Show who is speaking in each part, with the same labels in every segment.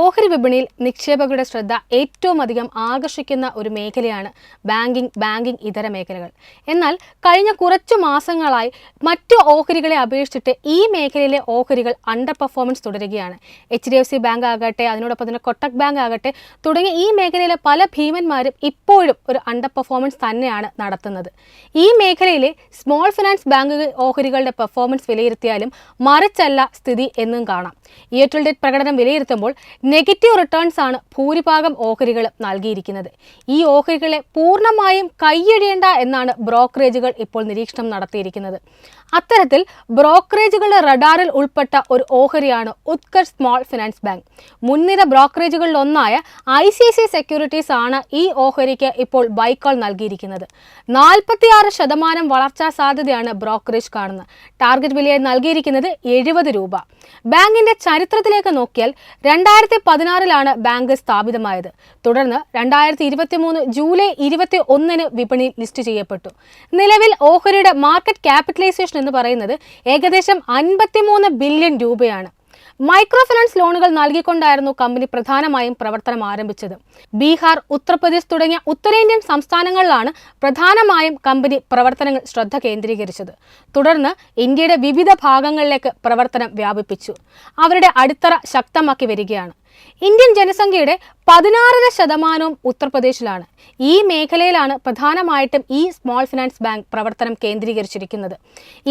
Speaker 1: ഓഹരി വിപണിയിൽ നിക്ഷേപകരുടെ ശ്രദ്ധ ഏറ്റവും അധികം ആകർഷിക്കുന്ന ഒരു മേഖലയാണ് ബാങ്കിംഗ് ഇതര മേഖലകൾ. എന്നാൽ കഴിഞ്ഞ കുറച്ചു മാസങ്ങളായി മറ്റു ഓഹരികളെ അപേക്ഷിച്ചിട്ട് ഈ മേഖലയിലെ ഓഹരികൾ അണ്ടർ പെർഫോമൻസ് തുടരുകയാണ്. HDFC ബാങ്ക് ആകട്ടെ, അതിനോടൊപ്പം തന്നെ കൊട്ടക് ബാങ്ക് ആകട്ടെ തുടങ്ങി ഈ മേഖലയിലെ പല ഭീമന്മാരും ഇപ്പോഴും ഒരു അണ്ടർ പെർഫോമൻസ് തന്നെയാണ് നടത്തുന്നത്. ഈ മേഖലയിലെ സ്മോൾ ഫിനാൻസ് ബാങ്ക് ഓഹരികളുടെ പെർഫോമൻസ് വിലയിരുത്തിയാലും മറിച്ചല്ല സ്ഥിതി എന്നും കാണാം. ഇയർ ടു ഡേറ്റ് പ്രകടനം വിലയിരുത്തുമ്പോൾ നെഗറ്റീവ് റിട്ടേൺസ് ആണ് ഭൂരിഭാഗം ഓഹരികളും നൽകിയിരിക്കുന്നത്. ഈ ഓഹരികളെ പൂർണ്ണമായും കൈയൊഴിയേണ്ട എന്നാണ് ബ്രോക്കറേജുകൾ ഇപ്പോൾ നിരീക്ഷണം നടത്തിയിരിക്കുന്നത്. അത്തരത്തിൽ ബ്രോക്കറേജുകളുടെ റഡാറിൽ ഉൾപ്പെട്ട ഒരു ഓഹരിയാണ് ഉത്കർഷ് സ്മോൾ ഫിനാൻസ് ബാങ്ക്. മുൻനിര ബ്രോക്കറേജുകളിലൊന്നായ ICICI സെക്യൂരിറ്റീസ് ആണ് ഈ ഓഹരിക്ക് ഇപ്പോൾ ബൈ കോൾ നൽകിയിരിക്കുന്നത്. 46% വളർച്ചാ സാധ്യതയാണ് ബ്രോക്കറേജ് കാണുന്നത്. ടാർഗറ്റ് വിലയായി നൽകിയിരിക്കുന്നത് 70 രൂപ. ബാങ്കിന്റെ ചരിത്രത്തിലേക്ക് നോക്കിയാൽ 2016 ബാങ്ക് സ്ഥാപിതമായത്. തുടർന്ന് 2023 ജൂലൈ 21 വിപണിയിൽ ലിസ്റ്റ് ചെയ്യപ്പെട്ടു. നിലവിൽ ഓഹരിയുടെ മാർക്കറ്റ് ക്യാപിറ്റലൈസേഷൻ എന്ന് പറയുന്നത് ഏകദേശം 53 ബില്യൺ രൂപയാണ്. മൈക്രോ ഫിനാൻസ് ലോണുകൾ നൽകിക്കൊണ്ടായിരുന്നു കമ്പനി പ്രധാനമായും പ്രവർത്തനം ആരംഭിച്ചത്. ബീഹാർ, ഉത്തർപ്രദേശ് തുടങ്ങിയ ഉത്തരേന്ത്യൻ സംസ്ഥാനങ്ങളിലാണ് പ്രധാനമായും കമ്പനി പ്രവർത്തനങ്ങൾ ശ്രദ്ധ കേന്ദ്രീകരിച്ചത്. തുടർന്ന് ഇന്ത്യയുടെ വിവിധ ഭാഗങ്ങളിലേക്ക് പ്രവർത്തനം വ്യാപിപ്പിച്ചു. അവരുടെ അടിത്തറ ശക്തമാക്കി വരികയാണ്. ഇന്ത്യൻ ജനസംഖ്യയുടെ 16% ഉത്തർപ്രദേശിലാണ്. ഈ മേഖലയിലാണ് പ്രധാനമായിട്ടും ഈ സ്മോൾ ഫിനാൻസ് ബാങ്ക് പ്രവർത്തനം കേന്ദ്രീകരിച്ചിരിക്കുന്നത്.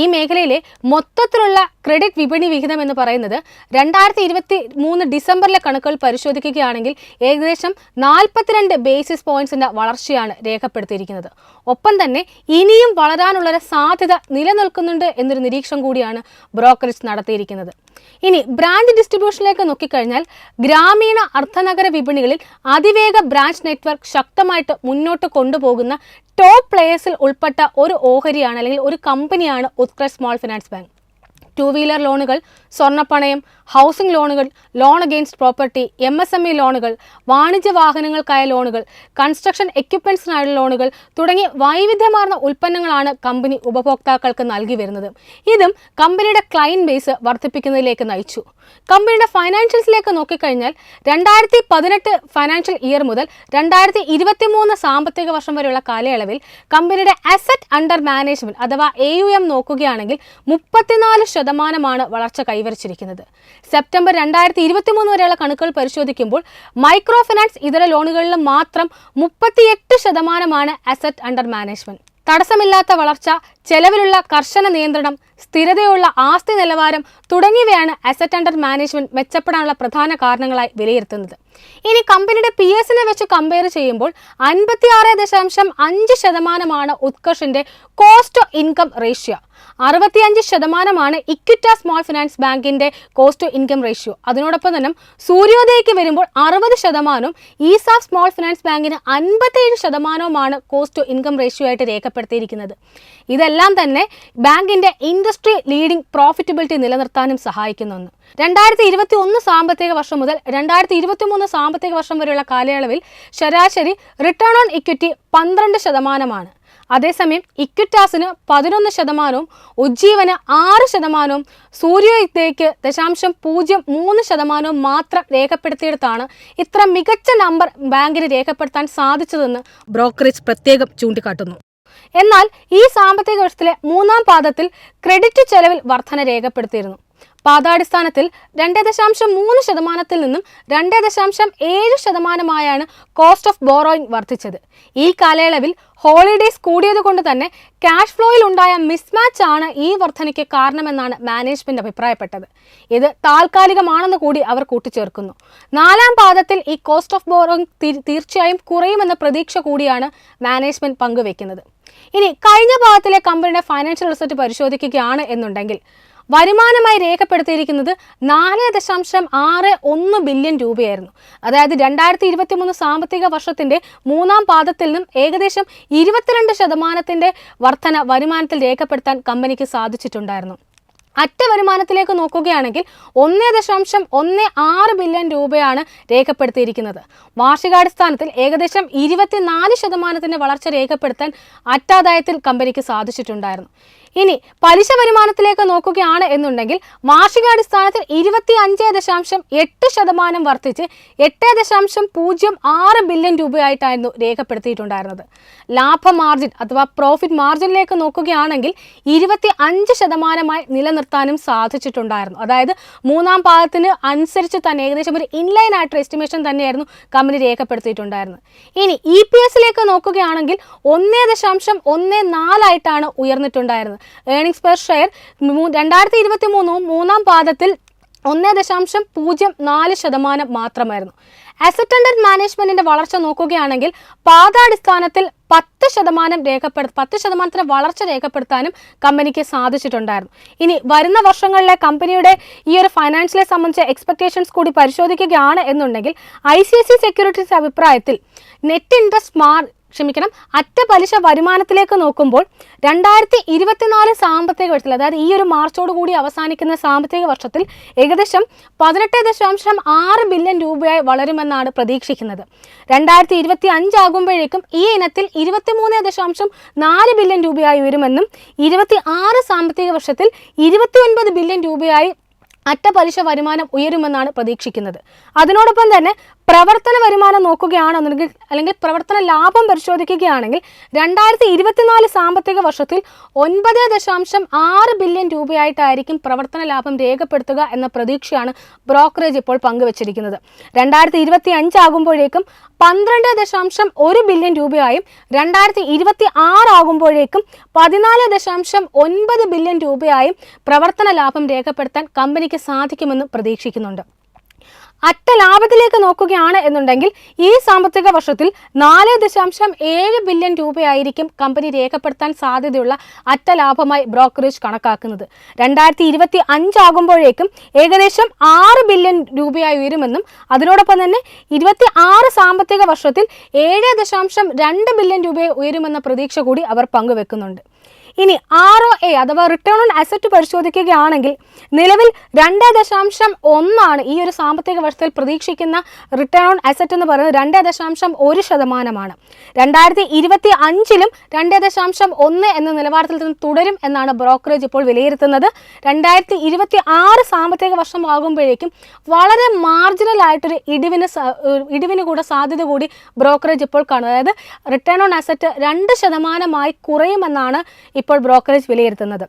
Speaker 1: ഈ മേഖലയിലെ മൊത്തത്തിലുള്ള ക്രെഡിറ്റ് വിപണി വിഹിതം എന്ന് പറയുന്നത് 2023 ഡിസംബറിലെ കണക്കുകൾ പരിശോധിക്കുകയാണെങ്കിൽ ഏകദേശം 42 ബേസിസ് പോയിന്റ്സിന്റെ വളർച്ചയാണ് രേഖപ്പെടുത്തിയിരിക്കുന്നത്. ഒപ്പം തന്നെ ഇനിയും വളരാനുള്ളൊരു സാധ്യത നിലനിൽക്കുന്നുണ്ട് എന്നൊരു നിരീക്ഷണം കൂടിയാണ് ബ്രോക്കറേജ് നടത്തിയിരിക്കുന്നത്. ഇനി ബ്രാഞ്ച് ഡിസ്ട്രിബ്യൂഷനിലേക്ക് നോക്കിക്കഴിഞ്ഞാൽ ഗ്രാമീണ അർദ്ധനഗര വിപണികളിൽ അതിവേഗ ബ്രാഞ്ച് നെറ്റ്വർക്ക് ശക്തമായിട്ട് മുന്നോട്ട് കൊണ്ടുപോകുന്ന ടോപ്പ് പ്ലേയേഴ്സിൽ ഉൾപ്പെട്ട ഒരു ഓഹരിയാണ് അല്ലെങ്കിൽ ഒരു കമ്പനിയാണ് Utkarsh small finance bank. 2 wheeler ലോണുകൾ, സ്വർണ്ണപ്പണയം, ഹൗസിംഗ് ലോണുകൾ, ലോൺ അഗെയിൻസ്റ്റ് പ്രോപ്പർട്ടി, MSME ലോണുകൾ, വാണിജ്യ വാഹനങ്ങൾക്കായ ലോണുകൾ, കൺസ്ട്രക്ഷൻ എക്യുപ്മെന്റ്സിനായുള്ള ലോണുകൾ തുടങ്ങി വൈവിധ്യമാർന്ന ഉൽപ്പന്നങ്ങളാണ് കമ്പനി ഉപഭോക്താക്കൾക്ക് നൽകി വരുന്നത്. ഇതും കമ്പനിയുടെ ക്ലയന്റ് ബേസ് വർദ്ധിപ്പിക്കുന്നതിലേക്ക് നയിച്ചു. കമ്പനിയുടെ ഫൈനാൻഷ്യൽസിലേക്ക് നോക്കിക്കഴിഞ്ഞാൽ 2018 ഫൈനാൻഷ്യൽ ഇയർ മുതൽ 2023 സാമ്പത്തിക വർഷം വരെയുള്ള കാലയളവിൽ കമ്പനിയുടെ അസറ്റ് അണ്ടർ മാനേജ്മെന്റ് അഥവാ AUM നോക്കുകയാണെങ്കിൽ 34% വളർച്ച കൈവരിച്ചിരിക്കുന്നത്. സെപ്റ്റംബർ 2023 വരെയുള്ള കണക്കുകൾ പരിശോധിക്കുമ്പോൾ മൈക്രോ ഫിനാൻസ് ഇതര ലോണുകളിൽ മാത്രം 38% അസറ്റ് അണ്ടർ മാനേജ്മെന്റ്. തടസ്സമില്ലാത്ത വളർച്ച, ചെലവിലുള്ള കർശന നിയന്ത്രണം, സ്ഥിരതയുള്ള ആസ്തി നിലവാരം തുടങ്ങിയവയാണ് അസറ്റ് അണ്ടർ മാനേജ്മെന്റ് മെച്ചപ്പെടാനുള്ള പ്രധാന കാരണങ്ങളായി വിലയിരുത്തുന്നത്. ഇനി കമ്പനിയുടെ PS-നെ വെച്ച് കമ്പയർ ചെയ്യുമ്പോൾ 56.5% ഉത്കർഷിന്റെ cost to income ratio. 65% Equitas small finance ബാങ്കിന്റെ കോസ്റ്റ് ടു ഇൻകം റേഷ്യോ. അതിനോടൊപ്പം തന്നെ സൂര്യോദയയ്ക്ക് വരുമ്പോൾ 60%, ഈസാഫ് സ്മോൾ ഫിനാൻസ് ബാങ്കിന് 57% കോസ്റ്റ് ടു ഇൻകം റേഷ്യോ ആയിട്ട് രേഖപ്പെടുത്തിയിരിക്കുന്നത്. ഇതെല്ലാം തന്നെ ബാങ്കിന്റെ ഇൻഡസ്ട്രി ലീഡിംഗ് പ്രോഫിറ്റബിലിറ്റി നിലനിർത്താനും സഹായിക്കുന്ന ഒന്ന്. 2021 സാമ്പത്തിക വർഷം മുതൽ 2023 സാമ്പത്തിക വർഷം വരെയുള്ള കാലയളവിൽ ശരാശരി റിട്ടേൺ ഓൺ ഇക്വിറ്റി 12%. അതേസമയം ഇക്വിറ്റാസിന് 11%, ഉജ്ജീവന് 6%, സൂര്യോദയയ്ക്ക് 0.03% മാത്രം രേഖപ്പെടുത്തിയെടുത്താണ് ഇത്ര മികച്ച നമ്പർ ബാങ്കിന് രേഖപ്പെടുത്താൻ സാധിച്ചതെന്ന് ബ്രോക്കറേജ് പ്രത്യേകം ചൂണ്ടിക്കാട്ടുന്നു. എന്നാൽ ഈ സാമ്പത്തിക വർഷത്തിലെ 3-ാം പാദത്തിൽ ക്രെഡിറ്റ് ചെലവിൽ വർധന രേഖപ്പെടുത്തിയിരുന്നു. പാദാടിസ്ഥാനത്തിൽ 2.3% നിന്നും 2.7% കോസ്റ്റ് ഓഫ് ബോറോയിങ് വർദ്ധിച്ചത്. ഈ കാലയളവിൽ ഹോളിഡേയ്സ് കൂടിയതുകൊണ്ട് തന്നെ ക്യാഷ് ഫ്ലോയിൽ ഉണ്ടായ മിസ്മാച്ച് ആണ് ഈ വർധനയ്ക്ക് കാരണമെന്നാണ് മാനേജ്മെന്റ് അഭിപ്രായപ്പെട്ടത്. ഇത് താൽക്കാലികമാണെന്ന് കൂടി അവർ കൂട്ടിച്ചേർക്കുന്നു. 4-ാം പാദത്തിൽ ഈ കോസ്റ്റ് ഓഫ് ബോറോയിങ് തീർച്ചയായും കുറയുമെന്ന പ്രതീക്ഷ കൂടിയാണ് മാനേജ്മെന്റ് പങ്കുവെക്കുന്നത്. ഇനി കഴിഞ്ഞ പാദത്തിലെ കമ്പനിയുടെ ഫൈനാൻഷ്യൽ റിസൾട്ട് പരിശോധിക്കുകയാണ് എന്നുണ്ടെങ്കിൽ വരുമാനമായി രേഖപ്പെടുത്തിയിരിക്കുന്നത് 4.61 ബില്യൺ രൂപയായിരുന്നു. അതായത് 2023 സാമ്പത്തിക വർഷത്തിന്റെ 3-ാം പാദത്തിൽ നിന്നും ഏകദേശം 22% വർധന വരുമാനത്തിൽ രേഖപ്പെടുത്താൻ കമ്പനിക്ക് സാധിച്ചിട്ടുണ്ടായിരുന്നു. അറ്റ വരുമാനത്തിലേക്ക് നോക്കുകയാണെങ്കിൽ 1.16 ബില്യൺ രൂപയാണ് രേഖപ്പെടുത്തിയിരിക്കുന്നത്. വാർഷികാടിസ്ഥാനത്തിൽ ഏകദേശം 24% വളർച്ച രേഖപ്പെടുത്താൻ അറ്റാദായത്തിൽ കമ്പനിക്ക് സാധിച്ചിട്ടുണ്ടായിരുന്നു. ഇനി പലിശ വരുമാനത്തിലേക്ക് നോക്കുകയാണ് എന്നുണ്ടെങ്കിൽ വാർഷികാടിസ്ഥാനത്തിൽ 25.8% വർദ്ധിച്ച് 8.06 ബില്യൺ രൂപയായിട്ടായിരുന്നു രേഖപ്പെടുത്തിയിട്ടുണ്ടായിരുന്നത്. ലാഭ മാർജിൻ അഥവാ പ്രോഫിറ്റ് മാർജിനിലേക്ക് നോക്കുകയാണെങ്കിൽ 25% നിലനിർത്താനും സാധിച്ചിട്ടുണ്ടായിരുന്നു. അതായത് മൂന്നാം പാദത്തിന് അനുസരിച്ച് തന്നെ ഏകദേശം ഒരു ഇൻലൈൻ ആയിട്ട് എസ്റ്റിമേഷൻ തന്നെയായിരുന്നു കമ്പനി രേഖപ്പെടുത്തിയിട്ടുണ്ടായിരുന്നത്. ഇനി EPSലേക്ക് നോക്കുകയാണെങ്കിൽ 1.14 ആയിട്ടാണ് ഉയർന്നിട്ടുണ്ടായിരുന്നത്. ഏർണിംഗ്സ് പെർ ഷെയർ 2023 മൂന്നാം പാദത്തിൽ 1.04% മാത്രമായിരുന്നു. അസറ്റ് അണ്ടർ മാനേജ്മെന്റിന്റെ വളർച്ച നോക്കുകയാണെങ്കിൽ പാദാടിസ്ഥാനത്തിൽ 10% വളർച്ച രേഖപ്പെടുത്താനും കമ്പനിക്ക് സാധിച്ചിട്ടുണ്ടായിരുന്നു. ഇനി വരുന്ന വർഷങ്ങളിലെ കമ്പനിയുടെ ഈ ഒരു ഫൈനാൻഷ്യലെ സംബന്ധിച്ച എക്സ്പെക്ടേഷൻസ് കൂടി പരിശോധിക്കുകയാണ് എന്നുണ്ടെങ്കിൽ ICICI സെക്യൂരിറ്റീസ് അഭിപ്രായത്തിൽ നെറ്റ് ഇൻട്രസ്റ്റ് അറ്റ പലിശ വരുമാനത്തിലേക്ക് നോക്കുമ്പോൾ 2024 സാമ്പത്തിക വർഷത്തിൽ, അതായത് ഈ ഒരു മാർച്ചോട് കൂടി അവസാനിക്കുന്ന സാമ്പത്തിക വർഷത്തിൽ ഏകദേശം 18.6 ബില്യൺ രൂപയായി വളരുമെന്നാണ് പ്രതീക്ഷിക്കുന്നത്. 2025 ആകുമ്പോഴേക്കും ഈ ഇനത്തിൽ 23.4 ബില്യൺ രൂപയായി ഉയരുമെന്നും 26 സാമ്പത്തിക വർഷത്തിൽ 29 ബില്യൺ രൂപയായി അറ്റ പലിശ വരുമാനം ഉയരുമെന്നാണ് പ്രതീക്ഷിക്കുന്നത്. അതിനോടൊപ്പം തന്നെ പ്രവർത്തന വരുമാനം നോക്കുകയാണെന്നുണ്ടെങ്കിൽ അല്ലെങ്കിൽ പ്രവർത്തന ലാഭം പരിശോധിക്കുകയാണെങ്കിൽ 2024 സാമ്പത്തിക വർഷത്തിൽ 9.6 ബില്യൺ രൂപയായിട്ടായിരിക്കും പ്രവർത്തന ലാഭം രേഖപ്പെടുത്തുക എന്ന പ്രതീക്ഷയാണ് ബ്രോക്കറേജ് ഇപ്പോൾ പങ്കുവച്ചിരിക്കുന്നത്. 2025 ആകുമ്പോഴേക്കും 12.1 ബില്യൺ രൂപയായും 2026 ആകുമ്പോഴേക്കും 14.9 ബില്യൺ രൂപയായും പ്രവർത്തന ലാഭം രേഖപ്പെടുത്താൻ കമ്പനിക്ക് സാധിക്കുമെന്ന് പ്രതീക്ഷിക്കുന്നുണ്ട്. അറ്റ ലാഭത്തിലേക്ക് നോക്കുകയാണ് എന്നുണ്ടെങ്കിൽ ഈ സാമ്പത്തിക വർഷത്തിൽ 4.7 ബില്യൺ രൂപയായിരിക്കും കമ്പനി രേഖപ്പെടുത്താൻ സാധ്യതയുള്ള അറ്റ ലാഭമായി ബ്രോക്കറേജ് കണക്കാക്കുന്നത്. 2025 ആകുമ്പോഴേക്കും ഏകദേശം 6 ബില്യൺ രൂപയായി ഉയരുമെന്നും അതിനോടൊപ്പം തന്നെ 26 സാമ്പത്തിക വർഷത്തിൽ 7.2 ബില്യൺ രൂപയെ ഉയരുമെന്ന പ്രതീക്ഷ കൂടി അവർ പങ്കുവെക്കുന്നുണ്ട്. ഇനി ROA അഥവാ റിട്ടേൺ ഓൺ അസറ്റ് പരിശോധിക്കുകയാണെങ്കിൽ നിലവിൽ 2.1 ഈ ഒരു സാമ്പത്തിക വർഷത്തിൽ പ്രതീക്ഷിക്കുന്ന റിട്ടേൺ ഓൺ അസറ്റ് എന്ന് പറയുന്നത് 2.1%. 2025 2.1 എന്ന നിലവാരത്തിൽ നിന്ന് തുടരും എന്നാണ് ബ്രോക്കറേജ് ഇപ്പോൾ വിലയിരുത്തുന്നത്. 2026 സാമ്പത്തിക വർഷം ആകുമ്പോഴേക്കും വളരെ മാർജിനൽ ആയിട്ടൊരു ഇടിവിന് കൂടെ സാധ്യത കൂടി ബ്രോക്കറേജ് ഇപ്പോൾ കാണുന്നത്. അതായത് റിട്ടേൺ ഓൺ അസറ്റ് 2% കുറയുമെന്നാണ് ഇപ്പോൾ ബ്രോക്കറേജ് വിലയിരുത്തുന്നത്.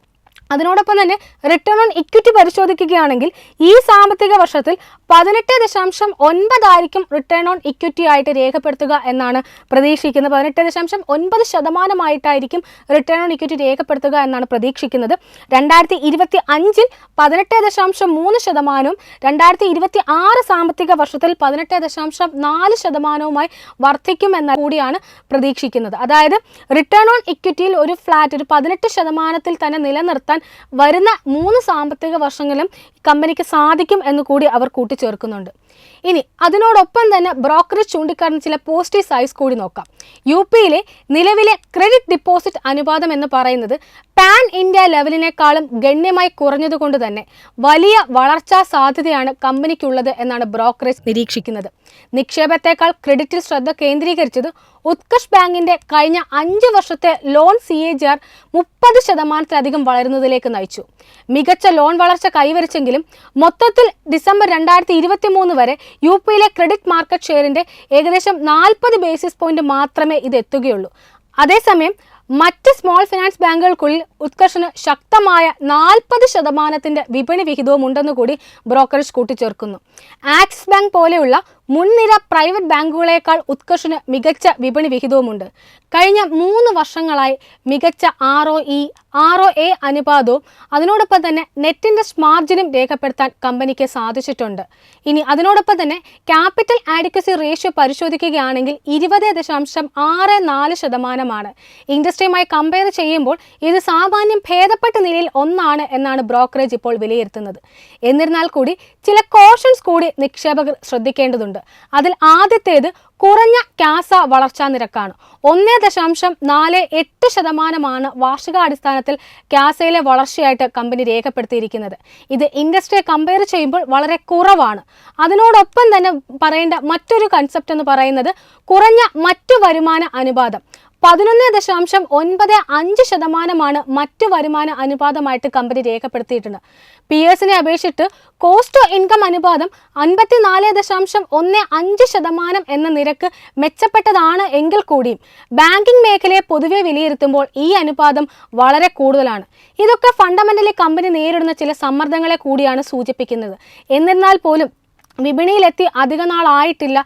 Speaker 1: അതിനോടൊപ്പം തന്നെ റിട്ടേൺ ഓൺ ഇക്വിറ്റി പരിശോധിക്കുകയാണെങ്കിൽ ഈ സാമ്പത്തിക വർഷത്തിൽ 18.9 റിട്ടേൺ ഓൺ ഇക്വിറ്റി ആയിട്ട് രേഖപ്പെടുത്തുക എന്നാണ് പ്രതീക്ഷിക്കുന്നത്. 18.9% റിട്ടേൺ ഓൺ ഇക്വിറ്റി രേഖപ്പെടുത്തുക എന്നാണ് പ്രതീക്ഷിക്കുന്നത്. 2025 18.3%, 2026 സാമ്പത്തിക വർഷത്തിൽ 18.4% വർദ്ധിക്കുമെന്ന കൂടിയാണ് പ്രതീക്ഷിക്കുന്നത്. അതായത് റിട്ടേൺ ഓൺ ഇക്വിറ്റിയിൽ ഒരു 18% തന്നെ നിലനിർത്താൻ വരുന്ന 3 സാമ്പത്തിക വർഷങ്ങളിലും കമ്പനിക്ക് സാധിക്കും എന്ന് കൂടി അവർ കൂട്ടിച്ചേർക്കുന്നുണ്ട്. ഇനി അതിനോടൊപ്പം തന്നെ ബ്രോക്കറേജ് ചൂണ്ടിക്കാട്ടുന്ന ചില പോസിറ്റീവ് സൈസ് കൂടി നോക്കാം. UPയിലെ നിലവിലെ ക്രെഡിറ്റ് ഡിപ്പോസിറ്റ് അനുപാതം എന്ന് പറയുന്നത് പാൻ ഇന്ത്യ ലെവലിനേക്കാളും ഗണ്യമായി കുറഞ്ഞതുകൊണ്ട് തന്നെ വലിയ വളർച്ചാ സാധ്യതയാണ് കമ്പനിക്കുള്ളത് എന്നാണ് ബ്രോക്കറേജ് നിരീക്ഷിക്കുന്നത്. നിക്ഷേപത്തെക്കാൾ ക്രെഡിറ്റിൽ ശ്രദ്ധ കേന്ദ്രീകരിച്ചത് ഉത്കർഷ് ബാങ്കിന്റെ കഴിഞ്ഞ 5 വർഷത്തെ ലോൺ CAGR 30% വളരുന്നതിലേക്ക് നയിച്ചു. മികച്ച ലോൺ വളർച്ച കൈവരിച്ചെങ്കിലും മൊത്തത്തിൽ ഡിസംബർ 2023 വരെ UPയിലെ ക്രെഡിറ്റ് മാർക്കറ്റ് ഷെയറിന്റെ ഏകദേശം 40 ബേസിസ് പോയിന്റ് മാത്രമേ ഇത് എത്തുകയുള്ളൂ. അതേസമയം മറ്റ് സ്മോൾ ഫിനാൻസ് ബാങ്കുകൾക്കുള്ളിൽ ഉത്കർഷിന് ശക്തമായ 40% വിപണി വിഹിതവും ഉണ്ടെന്ന് കൂടി ബ്രോക്കറേജ് കൂട്ടിച്ചേർക്കുന്നു. ആക്സിസ് ബാങ്ക് പോലെയുള്ള മുൻനിര പ്രൈവറ്റ് ബാങ്കുകളേക്കാൾ ഉത്കർഷിന് മികച്ച വിപണി വിഹിതവുമുണ്ട്. കഴിഞ്ഞ 3 വർഷങ്ങളായി മികച്ച ROA അനുപാതവും അതിനോടൊപ്പം തന്നെ നെറ്റ് ഇൻട്രസ്റ്റ് മാർജിനും രേഖപ്പെടുത്താൻ കമ്പനിക്ക് സാധിച്ചിട്ടുണ്ട്. ഇനി അതിനോടൊപ്പം തന്നെ ക്യാപിറ്റൽ ആഡിക്വസി റേഷ്യോ പരിശോധിക്കുകയാണെങ്കിൽ 20.64%. ഇൻഡസ്ട്രിയുമായി കമ്പയർ ചെയ്യുമ്പോൾ ഇത് സാമാന്യം ഭേദപ്പെട്ട നിലയിൽ ഒന്നാണ് എന്നാണ് ബ്രോക്കറേജ് ഇപ്പോൾ വിലയിരുത്തുന്നത്. എന്നിരുന്നാൽ കൂടി ചില കോഷൻസ് കൂടി നിക്ഷേപകർ ശ്രദ്ധിക്കേണ്ടതുണ്ട്. അതിൽ ആദ്യത്തേത് കുറഞ്ഞ കാസ വളർച്ചാ നിരക്കാണ്. 1.48% വാർഷികാടിസ്ഥാനത്തിൽ കാസയിലെ വളർച്ചയായിട്ട് കമ്പനി രേഖപ്പെടുത്തിയിരിക്കുന്നത്. ഇത് ഇൻഡസ്ട്രിയെ കമ്പയർ ചെയ്യുമ്പോൾ വളരെ കുറവാണ്. അതിനോടൊപ്പം തന്നെ പറയേണ്ട മറ്റൊരു കൺസെപ്റ്റ് എന്ന് പറയുന്നത് കുറഞ്ഞ മറ്റു വരുമാന അനുപാതം. 11.95% മറ്റു വരുമാന അനുപാതമായിട്ട് കമ്പനി രേഖപ്പെടുത്തിയിട്ടുണ്ട്. പിയേഴ്സിനെ അപേക്ഷിച്ചിട്ട് കോസ്റ്റ് ടു ഇൻകം അനുപാതം 54.15% എന്ന നിരക്ക് മെച്ചപ്പെട്ടതാണ് എങ്കിൽ കൂടിയും ബാങ്കിംഗ് മേഖലയെ പൊതുവെ വിലയിരുത്തുമ്പോൾ ഈ അനുപാതം വളരെ കൂടുതലാണ്. ഇതൊക്കെ ഫണ്ടമെന്റലി കമ്പനി നേരിടുന്ന ചില സമ്മർദ്ദങ്ങളെ കൂടിയാണ് സൂചിപ്പിക്കുന്നത്. എന്നിരുന്നാൽ പോലും വിപണിയിലെത്തി അധിക നാളായിട്ടില്ല.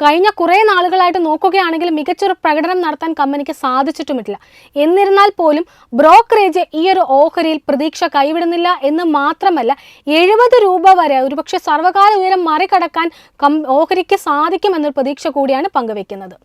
Speaker 1: കഴിഞ്ഞ കുറേ നാളുകളായിട്ട് നോക്കുകയാണെങ്കിൽ മികച്ചൊരു പ്രകടനം നടത്താൻ കമ്പനിക്ക് സാധിച്ചിട്ടുമില്ല. എന്നിരുന്നാൽ പോലും ബ്രോക്കറേജ് ഈ ഒരു ഓഹരിയിൽ പ്രതീക്ഷ കൈവിടുന്നില്ല എന്ന് മാത്രമല്ല, 70 രൂപ വരെ ഒരുപക്ഷെ സർവകാല ഉയരം മറികടക്കാൻ ഓഹരിക്ക് സാധിക്കുമെന്നൊരു പ്രതീക്ഷ കൂടിയാണ് പങ്കുവെക്കുന്നത്.